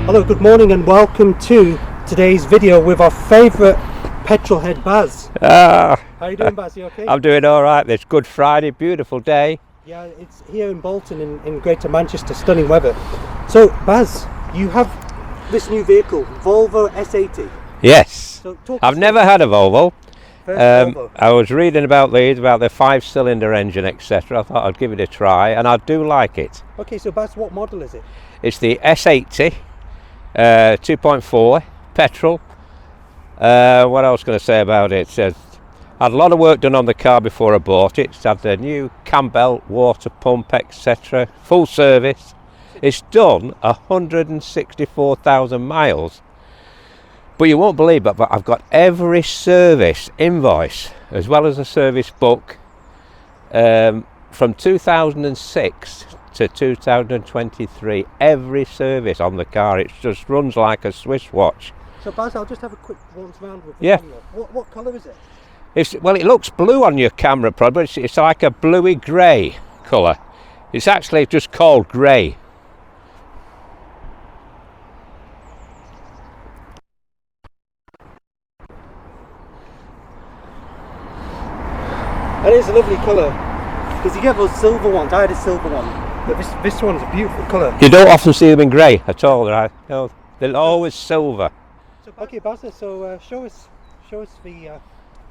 Hello, good morning and welcome to today's video with our favourite petrol head Baz. How are you doing, Baz? You okay? I'm doing alright. It's Good Friday, beautiful day. Yeah, it's here in Bolton in Greater Manchester, stunning weather. So Baz, you have this new vehicle, Volvo S80. Yes. So I've never had a Volvo. Volvo. I was reading about these, about the 5-cylinder engine, etc. I thought I'd give it a try, and I do like it. Okay, so Baz, what model is it? It's the S80, 2.4 petrol. What else can I say about it? I had a lot of work done on the car before I bought it. It's had the new cam belt, water pump, etc. Full service. It's done 164,000 miles. But you won't believe it, but I've got every service invoice as well as a service book from 2006 to 2023. Every service on the car. It just runs like a Swiss watch. So Baz, I'll just have a quick once round with Yeah. What colour is it? Well, it looks blue on your camera, probably. It's like a bluey grey colour. It's actually just called grey. And it's a lovely colour, because you get those silver ones. I had a silver one, but this one's a beautiful colour. You don't often see them in grey at all, right? No, they're always silver. So, okay, Baz, so show us the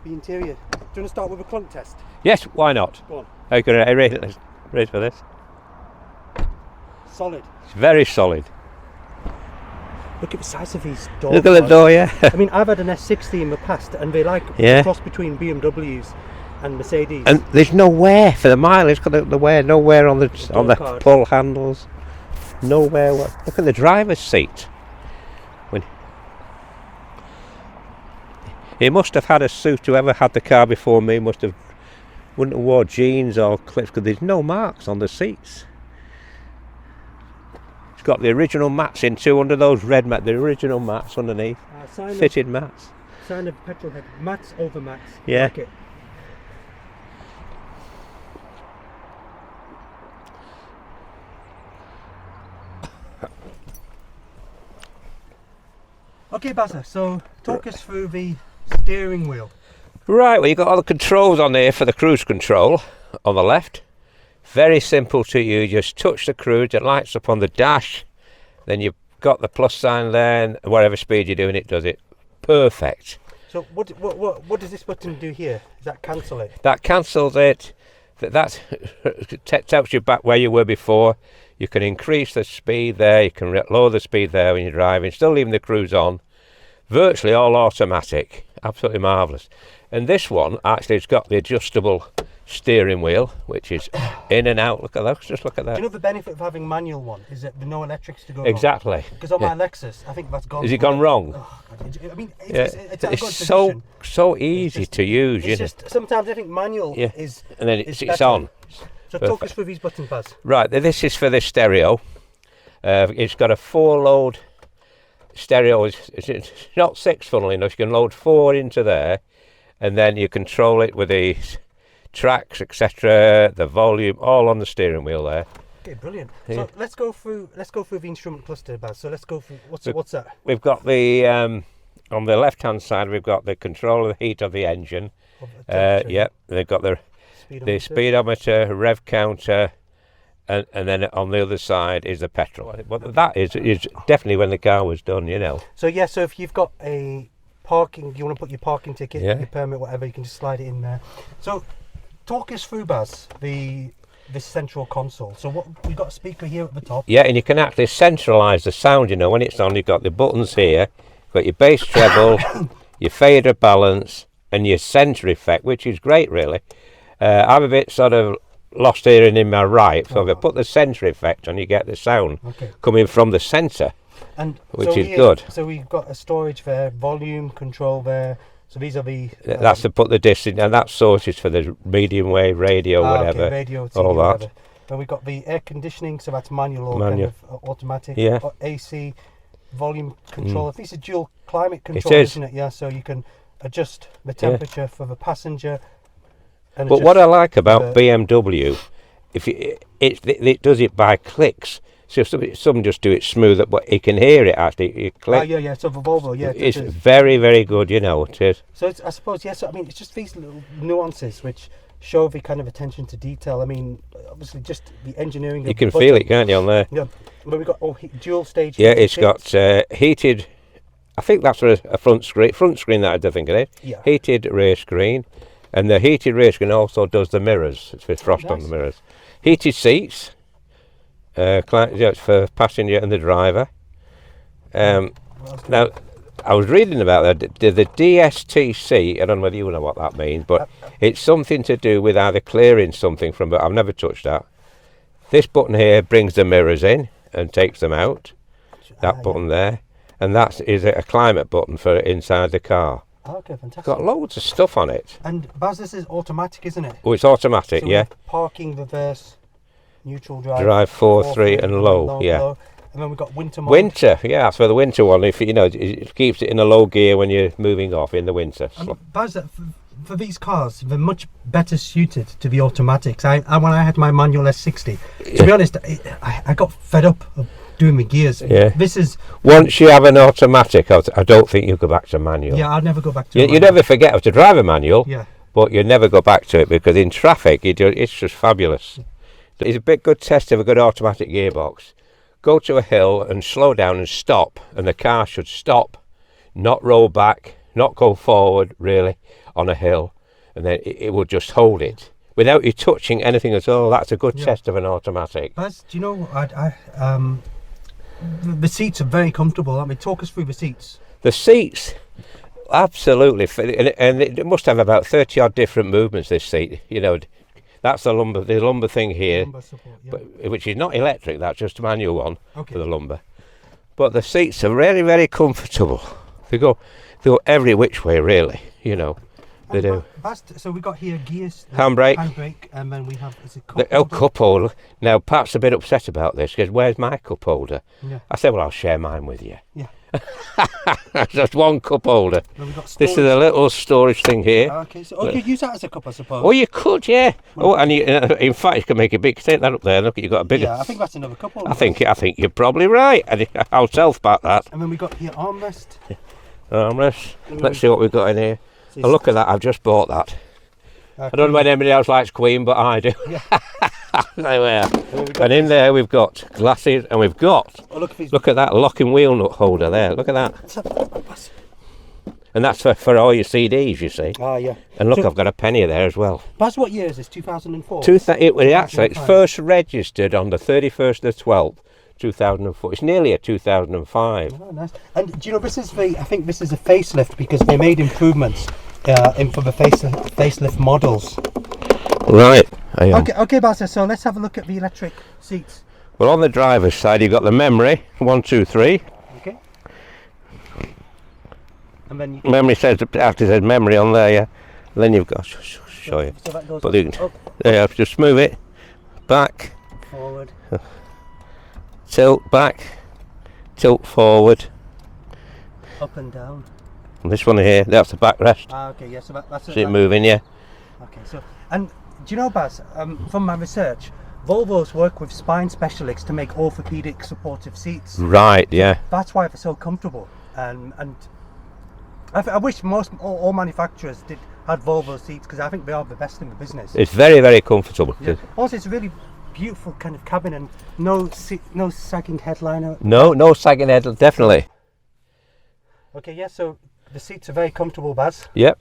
interior. Do you want to start with a clunk test? Yes, why not? Go on. Okay, ready for this? Solid. It's very solid. Look at the size of these doors. Look at the door, yeah. I mean, I've had an S60 in the past, and they like Yeah. a cross between BMWs and Mercedes. And there's no wear for the mileage. Got the wear, no wear on the card. pull handles. No wear. Look at the driver's seat. He must have had a suit. Whoever had the car before me wouldn't have wore jeans or clips, because there's no marks on the seats. It's got the original mats in too, under those red mats. The original mats underneath, fitted mats. Sign of petrol head. Mats over mats. Yeah. Like it. Okay, Baz, so talk us through the steering wheel. Right, well, you've got all the controls on there for the cruise control on the left. Very simple to use. Just touch the cruise, it lights up on the dash. Then you've got the plus sign there, and whatever speed you're doing, it does it. Perfect. So what does this button do here? Does that cancel it? That cancels it. That tells you back where you were before. You can increase the speed there, you can lower the speed there when you're driving, still leaving the cruise on. Virtually all automatic, absolutely marvellous. And this one actually has got the adjustable steering wheel, which is in and out. Look at that, just look at that. Do you know the benefit of having manual one is that the no electrics to go Exactly. Because on my Lexus, I think that's gone. Has it gone wrong? Oh, God. I mean, It's so easy to use. It's just sometimes I think manual is. And then it's on. So talk us through these buttons, Baz. Right, this is for the stereo. It's got a 4-load stereo. It's not 6, funnily enough. You can load 4 into there, and then you control it with the tracks, etc., the volume, all on the steering wheel there. Okay, brilliant. Yeah. So let's go through the instrument cluster, Baz. So let's go through what's that? We've got the on the left-hand side. We've got the control of the heat of the engine. Yep, they've got the speedometer, rev counter, and then on the other side is the petrol. But that is definitely when the car was done, you know. So yeah, so if you've got a parking, you want to put your parking ticket, your permit, whatever, you can just slide it in there. So talk us through, Baz, this central console. So we've got a speaker here at the top. Yeah, and you can actually centralise the sound, you know. When it's on, you've got the buttons here. You've got your bass treble, your fader balance, and your centre effect, which is great, really. I'm a bit sort of lost hearing in my right, so if I put the centre effect on, you get the sound coming from the centre, which is good. So we've got a storage there, volume control there. So these are the... that's to put the disc in, and that source is for the medium wave radio, whatever. Okay, radio, TV, all that. whatever. Then we've got the air conditioning, so that's manual or kind of automatic. Yeah. AC, volume control. I think it's a dual climate control, isn't it? Yeah, so you can adjust the temperature for the passenger. But what I like about BMW, it does it by clicks. So some just do it smooth, but you can hear it actually. You click. Yeah. So the Volvo, yeah. It's very, very good, you know. It is. So I suppose, yes. I mean, it's just these little nuances which show the kind of attention to detail. I mean, obviously, just the engineering. You can feel it, can't you, on there? Yeah. But we've got dual stage. Yeah, it's got heated. I think that's a front screen that I think it is. Yeah. Heated rear screen, and the heated rear screen also does the mirrors. It's with frost on the mirrors. Heated seats. It's for passenger and the driver. Now, I was reading about that. The DSTC. I don't know whether you know what that means, but it's something to do with either clearing something from. But I've never touched that. This button here brings the mirrors in and takes them out. That button there, and that is a climate button for inside the car. Okay, fantastic. It's got loads of stuff on it. And Baz, this is automatic, isn't it? Oh, it's automatic, so yeah. Parking, reverse, neutral drive. Drive 4, 3, and low, yeah. Low. And then we've got winter mode. Winter, yeah, that's for the winter one. If you know, it keeps it in a low gear when you're moving off in the winter. And Baz, for these cars, they're much better suited to the automatics. When I had my manual S60, to be honest, I got fed up of doing the gears. Yeah. This is once you have an automatic, I don't think you go back to manual. Yeah, I'd never go back to it. You never forget how to drive a manual. Yeah. But you never go back to it because in traffic, it's just fabulous. It's a bit good test of a good automatic gearbox. Go to a hill and slow down and stop, and the car should stop, not roll back, not go forward really on a hill, and then it will just hold it without you touching anything at all. That's a good test of an automatic. Baz, do you know, the seats are very comfortable. I mean, talk us through the seats. The seats, absolutely, and it must have about 30 odd different movements, this seat, you know. That's the lumbar thing here, Lumbar support, yeah. but, which is not electric, that's just a manual one for the lumbar. But the seats are very, very comfortable. They go every which way, really, you know. They do. So we've got here gears, handbrake, and then we have cup holder. Now, Pat's a bit upset about this because where's my cup holder? Yeah. I said, well, I'll share mine with you. Yeah. Just one cup holder. This is a little storage thing here. Okay, so you could use that as a cup, I suppose. Oh, you could, yeah. And in fact, you can make a big. Take that up there. Look, you've got a bigger. Yeah, I think that's another cup holder. I think you're probably right. I'll self-back that. And then we got here armrest. Armrest. Let's see what we've got in here. Oh, look at that! I've just bought that. I don't know whether anybody else likes Queen, but I do. Yeah. There we are. And in there we've got glasses, and we've got. Oh, look at that locking wheel nut holder there. Look at that. And that's for all your CDs, you see. Ah, yeah. And look, I've got a penny there as well. Baz, what year is this? 2004. It's first registered on the 31st of the 12th. 2004. It's nearly a 2005. Oh, nice. And do you know, I think this is a facelift because they made improvements for the facelift models. Right. Okay, Baz, so let's have a look at the electric seats. Well, on the driver's side, you've got the memory, 1, 2, 3. Okay. And then memory actually says memory on there, yeah. And then you've got, show you. So that goes but you can, yeah, just move it back, forward. Tilt back, tilt forward. Up and down. And this one here, that's the backrest. Ah, okay, yeah, so that's it moving, yeah. Okay, so, and do you know, Baz, from my research, Volvo's work with spine specialists to make orthopedic supportive seats. Right, yeah. That's why they're so comfortable. And I wish all manufacturers had Volvo seats because I think they are the best in the business. It's very, very comfortable. Yeah. Also, it's a really beautiful kind of cabin and no sagging headliner. No sagging head, definitely. Okay, yeah, so the seats are very comfortable, Baz. Yep.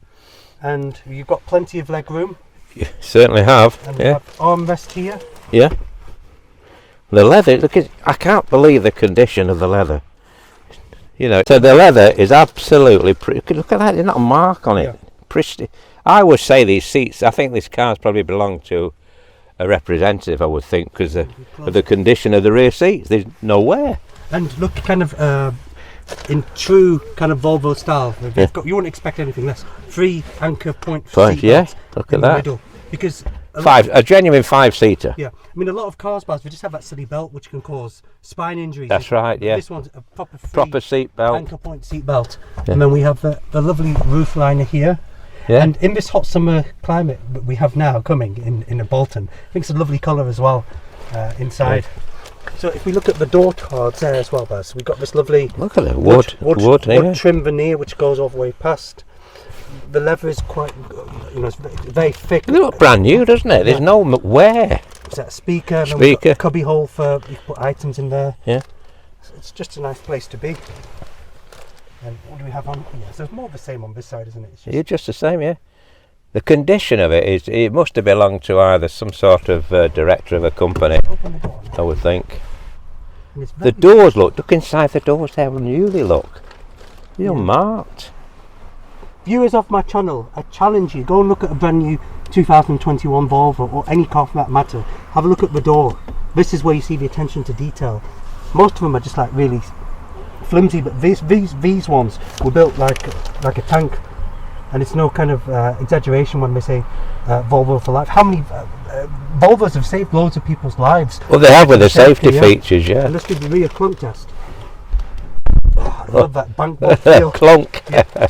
And you've got plenty of leg room. You certainly have. And we have armrest here. Yeah. The leather, I can't believe the condition of the leather. You know, so the leather is absolutely pretty. Look at that, there's not a mark on it. Yeah. Pristine. I would say these seats, I think this car's probably belong to a representative, I would think, because of the condition of the rear seats. There's no wear. And look, kind of in true kind of Volvo style, you wouldn't expect anything less. 3 anchor point seat belts. Look at that. Middle, because a genuine 5-seater. Yeah, I mean a lot of cars, Baz, we just have that silly belt which can cause spine injuries. That's right. Yeah. This one's a proper seat belt. Anchor point seat belt, and then we have the lovely roof liner here. Yeah. And in this hot summer climate that we have now coming in a Bolton, I think it's a lovely colour as well inside. So if we look at the door cards there as well, Baz, we've got this lovely look at the wood trim veneer which goes all the way past. The leather is quite, it's very thick. It looks brand new, doesn't it? There's no wear. Is that a speaker? And we've got a cubby hole for you can put items in there. Yeah. It's just a nice place to be. And what do we have on? Yeah, so it's more of the same on this side, isn't it? It's just the same, yeah. The condition of it is, it must have belonged to either some sort of director of a company, Open the door. I would think. The doors look inside the doors there, newly look. They're unmarked. Viewers of my channel, I challenge you, go and look at a brand new 2021 Volvo or any car for that matter. Have a look at the door. This is where you see the attention to detail. Most of them are just like really flimsy, but these ones were built like a tank, and it's no kind of exaggeration when they say Volvo for life. How many Volvos have saved loads of people's lives? Well, they have with the safety features, yeah. And let's do the rear clunk test. Oh, I love that bankboard feel. Clunk. Yeah.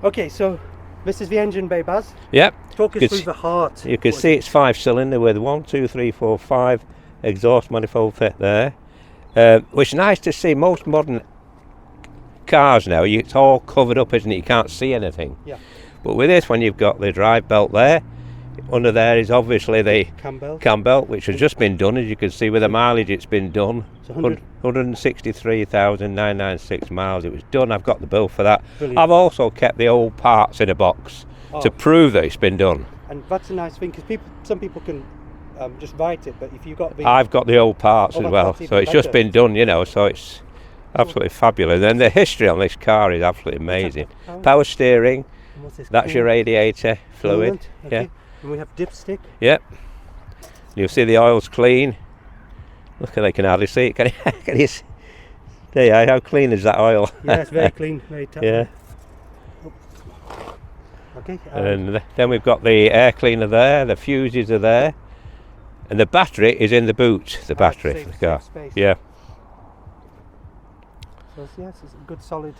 Okay, so this is the engine bay, Baz. Yep. Talk us through the heart. You can see it's 5-cylinder with 1, 2, 3, 4, 5 exhaust manifold fit there. Which is nice to see. Most modern cars now, it's all covered up, isn't it? You can't see anything. Yeah. But with this one, you've got the drive belt there. Under there is obviously the cam belt, which has just been done, as you can see with the mileage it's been done. 163,996 miles it was done. I've got the bill for that. Brilliant. I've also kept the old parts in a box to prove that it's been done. And that's a nice thing, because some people can just write it, but if you've got the... I've got the old parts as well, so it's just been done, so it's absolutely fabulous. And the history on this car is absolutely amazing. Power steering, that's your radiator fluid. Okay. Yeah. And we have dipstick. Yep. You'll see the oil's clean. Look, they can hardly see it. Can you see? There you are. How clean is that oil? Yeah, it's very clean, very tight. Yeah. Okay. And then we've got the air cleaner there. The fuses are there, and the battery is in the boot. The battery for the car. Space. Yeah. So yes, it's a good solid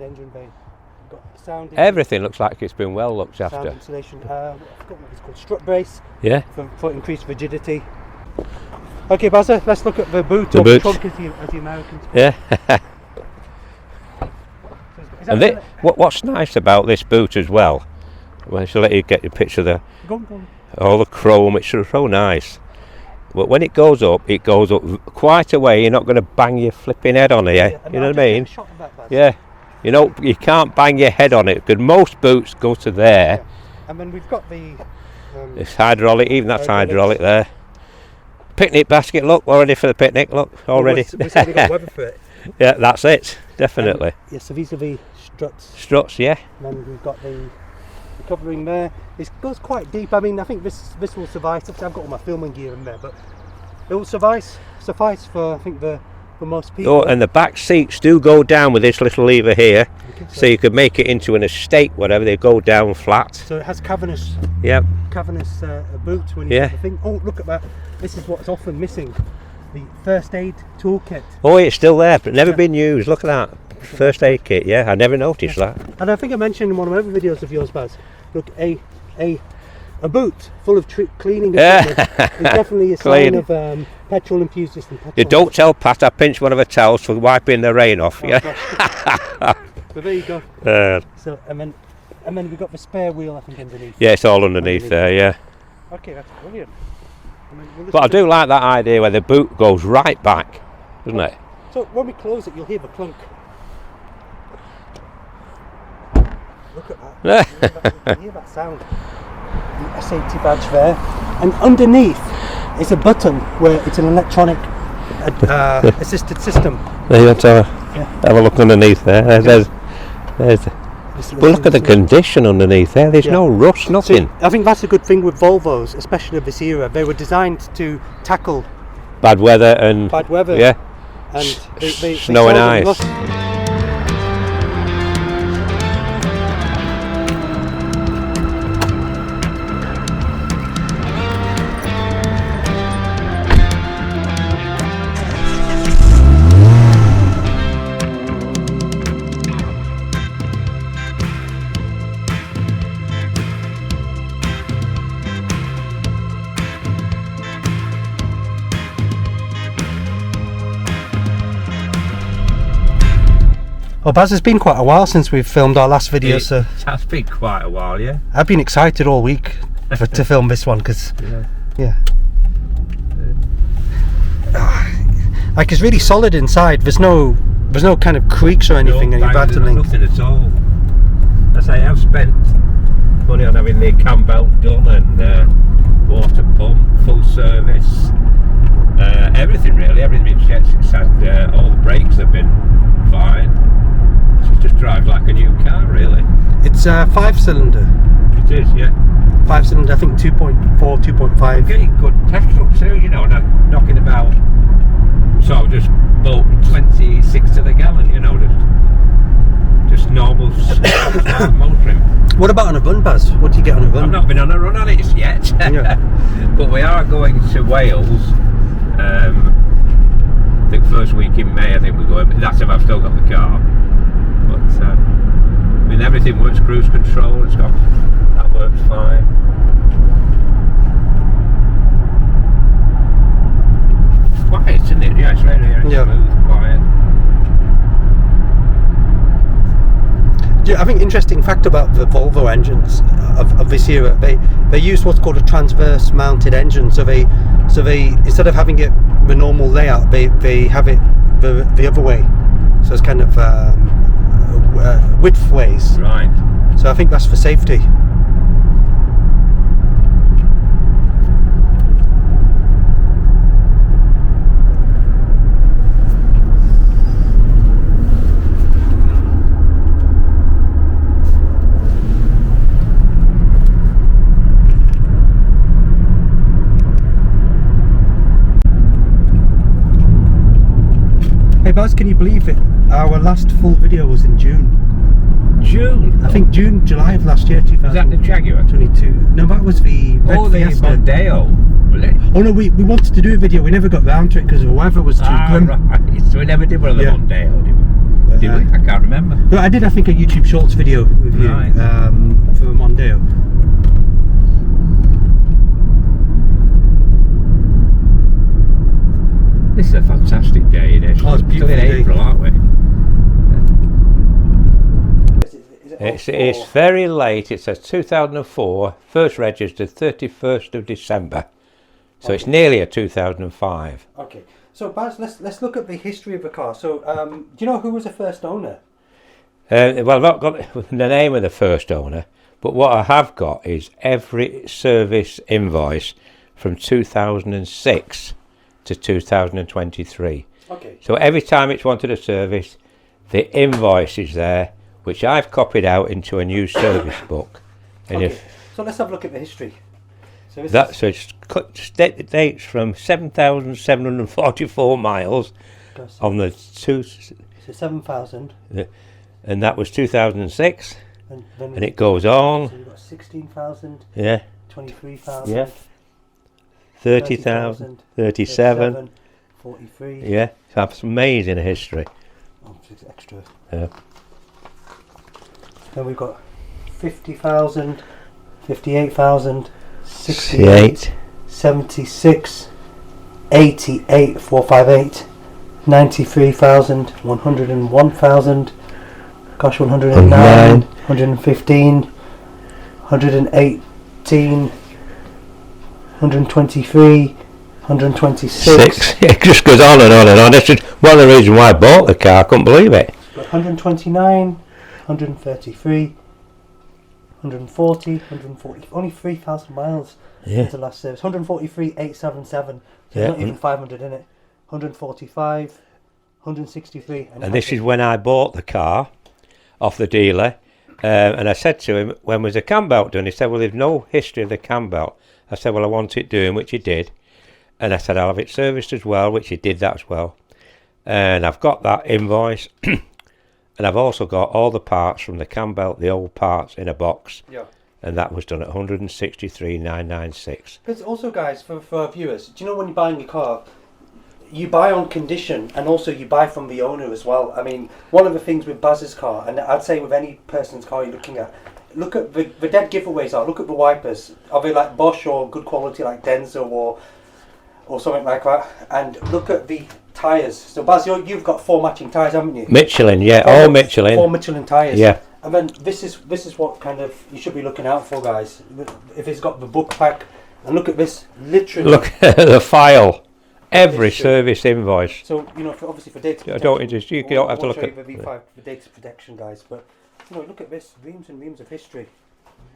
engine bay. Got sound. Everything looks like it's been well looked sound after. insulation. I forgot what it's called. Strut brace. Yeah. For increased rigidity. Okay, Bazza, let's look at the boot. The boot. Trunk, as the Americans. Yeah. And what's nice about this boot as well, well, I shall let you get your picture there. Go on. All the chrome, it's so nice. But when it goes up quite a way. You're not going to bang your flipping head on it, you know what I mean? Yeah. You can't bang your head on it, because most boots go to there. Yeah. And then we've got the... it's hydraulic, even that's hydraulic there. Picnic basket, look, we're ready for the picnic, look, already. We've already got weather for it. Yeah, that's it, definitely. Yeah, so these are the struts. Struts, yeah. And then we've got the covering there. It goes quite deep. I mean, I think this will suffice. I've got all my filming gear in there, but it will suffice for, I think, for most people. Oh, and the back seats do go down with this little lever here, so you could make it into an estate, whatever. They go down flat. So it has cavernous. Yep. Cavernous boot. When you think, oh, look at that! This is what's often missing: the first aid toolkit. Oh, it's still there, but never been used. Look at that first aid kit. Yeah, I never noticed that. And I think I mentioned in one of my other videos of yours, Baz. Look, a boot full of cleaning equipment is definitely a sign of petrol enthusiast and petrol. You don't tell Pat I pinched one of her towels for wiping the rain off. Oh, yeah. So there you go. So and then we've got the spare wheel, I think, underneath. Yeah, it's all underneath there. Yeah. Okay, that's brilliant. But I do like that idea where the boot goes right back, doesn't it? So when we close it, you'll hear the clunk. Look at that. You hear that sound. The S80 badge there, and underneath is a button where it's an electronic assisted system. There you have to have a look underneath there. There's but look at the condition underneath there. There's no rust, nothing. So I think that's a good thing with Volvos, especially of this era. They were designed to tackle bad weather and yeah, and snow and ice. Rust. Well, Baz, it's been quite a while since we've filmed our last video, so It has been quite a while, yeah. I've been excited all week to film this one because, yeah. Like, it's really solid inside. There's no kind of creaks or anything, and you're battling. Nothing at all. As I have spent money on having the cam belt done and water pump, full service, everything really. Everything it's had. All the brakes have been fine. It just drives like a new car, really. It's a 5-cylinder. It is, yeah. 5-cylinder, I think 2.4, 2.5. Getting good petrol too, you know, and knocking about. So I've just bought 26 to the gallon, you know, just normal motoring. What about on a run, Baz? What do you get on a run? I've not been on a run on it yet, but we are going to Wales. I think first week in May. I think we're going. That's if I've still got the car. But I mean, everything works. Cruise control. That works fine. Quiet, isn't it? Yeah, it's really smooth, quiet. Yeah, I think interesting fact about the Volvo engines of this era, they use what's called a transverse mounted engine. So they instead of having it the normal layout, they have it the other way. So it's kind of width ways. Right. So I think that's for safety. Hey Baz, can you believe it? Our last full video was in June. June? I think June, July of last year, 2022. Is that the Jaguar? No, that was the Red Fiesta. Mondeo, was it? Oh no, we wanted to do a video, we never got round to it because the weather was too grim. Right. So we never did one of the Mondeo, did we? Did we? I can't remember. No, I did, I think, a YouTube Shorts video with you for the Mondeo. This is a fantastic day, this. Oh, it's beautiful. Still in April, aren't we? It's very late. It says 2004, first registered 31st of December. So it's nearly a 2005. Okay. So Baz, let's look at the history of the car. So do you know who was the first owner? Well, I've not got the name of the first owner, but what I have got is every service invoice from 2006 to 2023. Okay. So every time it's wanted a service, the invoice is there, which I've copied out into a new service book. And okay. So let's have a look at the history. So it dates from 7,744 miles on the two. So 7,000. And that was 2006. And it goes on. So you've got 16,000. Yeah. 23,000. Yeah. 30,000. 37. 43. Yeah. That's amazing history. Oh, it's extra. Yeah. Then we've got 50,000, 58,000, 68, 76, 88, 458, 93,000, 101,000, gosh, 109, 115, 118, 123, 126. It just goes on and on and on. That's just one of the reasons why I bought the car. I couldn't believe it. 129, 133, 140, 140, only 3,000 miles since the last service. 143,877, so not even 500 in it. 145, 163. And this is when I bought the car off the dealer, and I said to him, when was the cam belt done? He said, well, there's no history of the cam belt. I said, well, I want it doing, which he did. And I said, I'll have it serviced as well, which he did that as well. And I've got that invoice. And I've also got all the parts from the cam belt, the old parts, in a box. Yeah. And that was done at 163,996. Because also, guys, for our viewers, do you know when you're buying a car, you buy on condition, and also you buy from the owner as well. I mean, one of the things with Baz's car, and I'd say with any person's car you're looking at, look at the dead giveaways are. Look at the wipers. Are they like Bosch or good quality like Denso or something like that? And look at the tyres. So Baz, you've got 4 matching tyres, haven't you? Michelin, yeah, all Michelin. 4 Michelin tyres. Yeah. And then this is what kind of you should be looking out for, guys. If it's got the book pack, and look at this, literally. Look at the file. Every service invoice. So obviously for data protection. I don't interest you. You don't have to look at the V5 for data protection, guys. But look at this, reams and reams of history.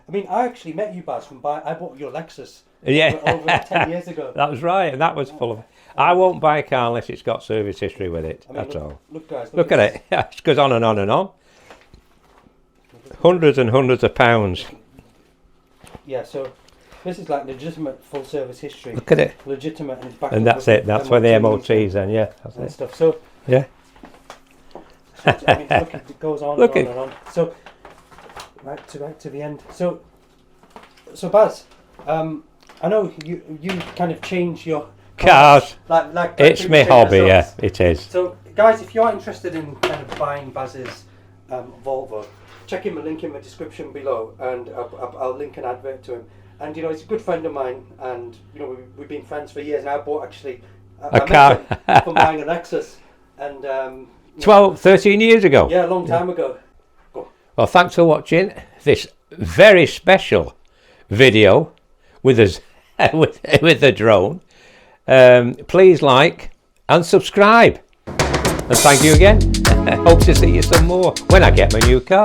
I mean, I actually met you, Baz, I bought your Lexus. Yeah. Over 10 years ago. That was right, and that was full of. I won't buy a car unless it's got service history with it. I mean, that's all. Look, guys. Look at it. It goes on and on and on. Hundreds and hundreds of pounds. Yeah. So this is like legitimate full service history. Look at it. Legitimate, and it's back. And that's it. That's where the MOTs then. Yeah. That's and it. stuff. So. Yeah. So, I mean, look, it goes on Look and on and on. So. Right to the end. So Baz, I know you kind of change your cars. Like it's my hobby, yeah, it is. So guys, if you're interested in kind of buying Baz's Volvo, check in the link in the description below, and I'll link an advert to him. And he's a good friend of mine, and we've been friends for years. And I bought actually a car from buying a Lexus, and 13 years ago. Yeah, a long time ago. Well, thanks for watching this very special video with us with the drone. Please like and subscribe, and thank you again. Hope to see you some more when I get my new car.